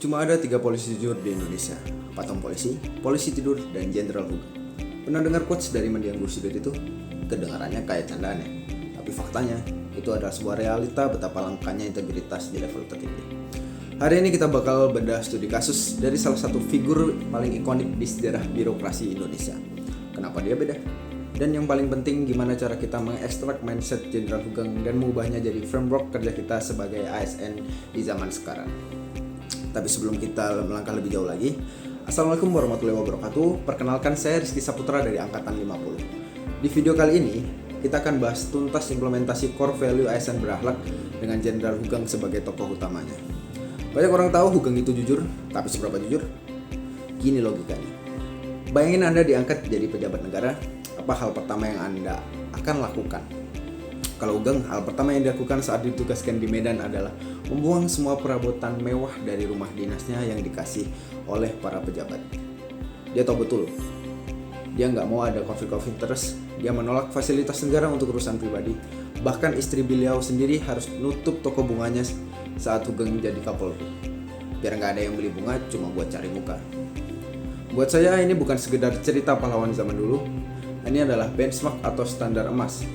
Cuma ada 3 polisi jujur di Indonesia, patung polisi, polisi tidur, dan Jenderal Hugeng. Pernah dengar quotes dari mendiang Gus Dur itu? Kedengarannya kayak candaan ya, tapi faktanya itu adalah sebuah realita betapa langkanya integritas di level tertinggi. Hari ini kita bakal bedah studi kasus dari salah satu figur paling ikonik di sejarah birokrasi Indonesia. Kenapa dia beda? Dan yang paling penting, gimana cara kita mengekstrak mindset Jenderal Hugeng dan mengubahnya jadi framework kerja kita sebagai ASN di zaman sekarang. Tapi sebelum kita melangkah lebih jauh lagi, Assalamualaikum warahmatullahi wabarakatuh. Perkenalkan, saya Rizky Saputra dari Angkatan 50. Di video kali ini, kita akan bahas tuntas implementasi core value ASN berakhlak dengan Jenderal Hugeng sebagai tokoh utamanya. Banyak orang tahu Hugeng itu jujur, tapi seberapa jujur? Gini logikanya. Bayangin Anda diangkat jadi pejabat negara, apa hal pertama yang Anda akan lakukan? Kalau Hugeng, hal pertama yang dilakukan saat ditugaskan di Medan adalah membuang semua perabotan mewah dari rumah dinasnya yang dikasih oleh para pejabat. Dia tahu betul, dia nggak mau ada konflik of interest, dia menolak fasilitas negara untuk urusan pribadi. Bahkan istri beliau sendiri harus nutup toko bunganya saat Hugeng jadi Kapolri. Biar nggak ada yang beli bunga cuma buat cari muka. Buat saya ini bukan sekedar cerita pahlawan zaman dulu, ini adalah benchmark atau standar emas.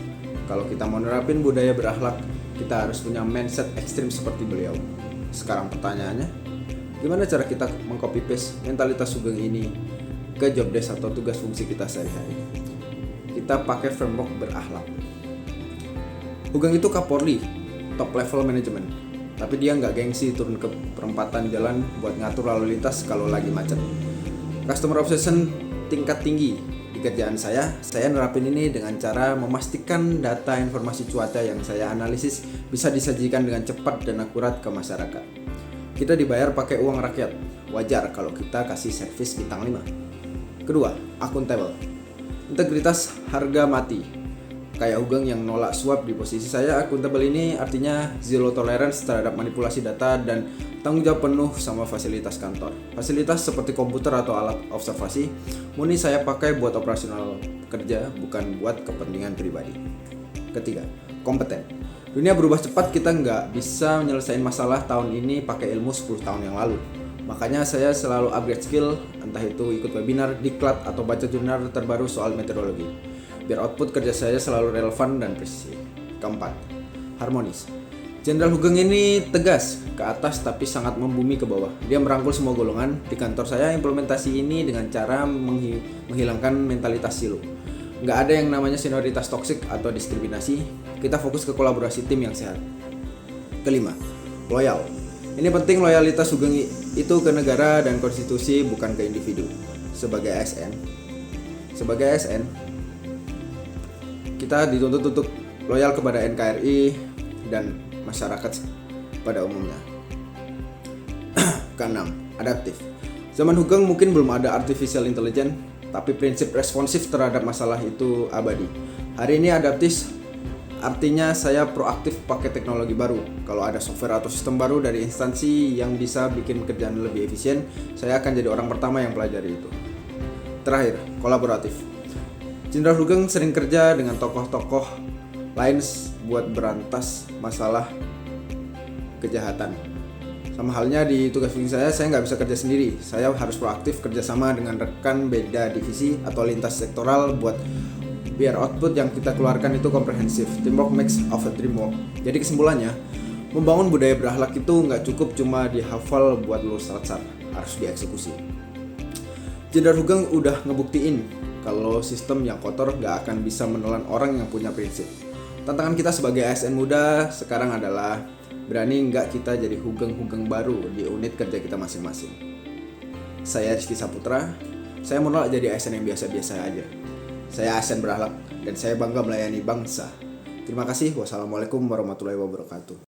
Kalau kita mau nerapin budaya berakhlak, kita harus punya mindset ekstrim seperti beliau. Sekarang pertanyaannya, gimana cara kita mengcopy paste mentalitas Hugeng ini ke job desk atau tugas fungsi kita sehari-hari? Kita pakai framework berakhlak. Hugeng itu Kapolri, top level manajemen, tapi dia nggak gengsi turun ke perempatan jalan buat ngatur lalu lintas kalau lagi macet. Customer obsession tingkat tinggi. Di kerjaan saya nerapin ini dengan cara memastikan data informasi cuaca yang saya analisis bisa disajikan dengan cepat dan akurat ke masyarakat. Kita dibayar pakai uang rakyat, wajar kalau kita kasih servis bintang 5. Kedua, akuntabel. Integritas harga mati. Kayak Hugeng yang nolak suap di posisi saya, akuntabel ini artinya zero tolerance terhadap manipulasi data dan tanggung jawab penuh sama fasilitas kantor. Fasilitas seperti komputer atau alat observasi murni saya pakai buat operasional kerja, bukan buat kepentingan pribadi. Ketiga, kompeten. Dunia berubah cepat, kita nggak bisa menyelesaikan masalah tahun ini pakai ilmu 10 tahun yang lalu. Makanya saya selalu upgrade skill, entah itu ikut webinar, diklat, atau baca jurnal terbaru soal meteorologi. Biar output kerja saya selalu relevan dan presisi. Keempat, harmonis. Jenderal Hugeng ini tegas ke atas tapi sangat membumi ke bawah. Dia merangkul semua golongan. Di kantor saya implementasi ini dengan cara menghilangkan mentalitas silo. Nggak ada yang namanya senioritas toksik atau diskriminasi. Kita fokus ke kolaborasi tim yang sehat. Kelima, loyal. Ini penting, loyalitas Hugeng itu ke negara dan konstitusi, bukan ke individu. Sebagai ASN, kita dituntut untuk loyal kepada NKRI dan masyarakat pada umumnya. Keenam, adaptif. Zaman Hugeng mungkin belum ada artificial intelligence, tapi prinsip responsif terhadap masalah itu abadi. Hari ini adaptif artinya saya proaktif pakai teknologi baru. Kalau ada software atau sistem baru dari instansi yang bisa bikin kerjaan lebih efisien, saya akan jadi orang pertama yang pelajari itu. Terakhir, kolaboratif. Jenderal Hugeng sering kerja dengan tokoh-tokoh lain buat berantas masalah kejahatan. Sama halnya di tugas fungsi saya nggak bisa kerja sendiri. Saya harus proaktif kerjasama dengan rekan beda divisi atau lintas sektoral biar output yang kita keluarkan itu komprehensif. Teamwork makes of a dream work. Jadi kesimpulannya, membangun budaya berakhlak itu nggak cukup cuma dihafal buat lulus ratsar, harus dieksekusi. Jenderal Hugeng udah ngebuktiin kalau sistem yang kotor gak akan bisa menelan orang yang punya prinsip. Tantangan kita sebagai ASN muda sekarang adalah berani gak kita jadi Hugeng-Hugeng baru di unit kerja kita masing-masing. Saya Rizky Saputra, saya menolak jadi ASN yang biasa-biasa aja. Saya ASN berakhlak dan saya bangga melayani bangsa. Terima kasih. Wassalamualaikum warahmatullahi wabarakatuh.